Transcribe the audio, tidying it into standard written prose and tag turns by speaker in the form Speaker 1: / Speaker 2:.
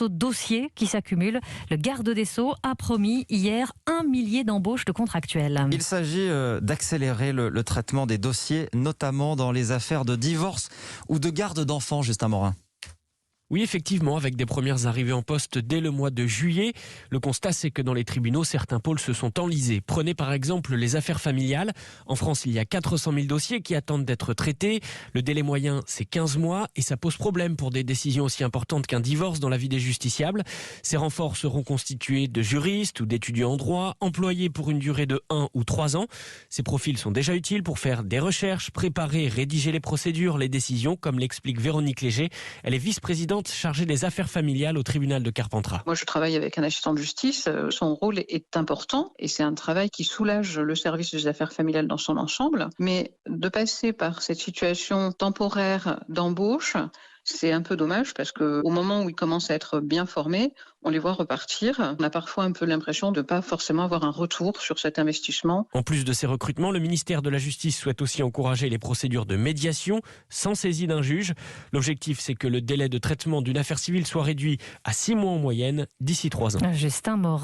Speaker 1: Au dossier qui s'accumule, le garde des Sceaux a promis hier 1 millier d'embauches de contractuels.
Speaker 2: Il s'agit d'accélérer le traitement des dossiers, notamment dans les affaires de divorce ou de garde d'enfants, Justin Morin.
Speaker 3: Oui, effectivement, avec des premières arrivées en poste dès le mois de juillet. Le constat, c'est que dans les tribunaux, certains pôles se sont enlisés. Prenez par exemple les affaires familiales. En France, il y a 400 000 dossiers qui attendent d'être traités. Le délai moyen, c'est 15 mois et ça pose problème pour des décisions aussi importantes qu'un divorce dans la vie des justiciables. Ces renforts seront constitués de juristes ou d'étudiants en droit, employés pour une durée de 1 ou 3 ans. Ces profils sont déjà utiles pour faire des recherches, préparer et rédiger les procédures, les décisions, comme l'explique Véronique Léger. Elle est vice-présidente chargée des affaires familiales au tribunal de Carpentras.
Speaker 4: Moi, je travaille avec un assistant de justice. Son rôle est important et c'est un travail qui soulage le service des affaires familiales dans son ensemble. Mais de passer par cette situation temporaire d'embauche, c'est un peu dommage parce qu'au moment où ils commencent à être bien formés, on les voit repartir. On a parfois un peu l'impression de ne pas forcément avoir un retour sur cet investissement.
Speaker 3: En plus de ces recrutements, le ministère de la Justice souhaite aussi encourager les procédures de médiation sans saisie d'un juge. L'objectif, c'est que le délai de traitement d'une affaire civile soit réduit à 6 mois en moyenne d'ici 3 ans.
Speaker 1: Justin Morin.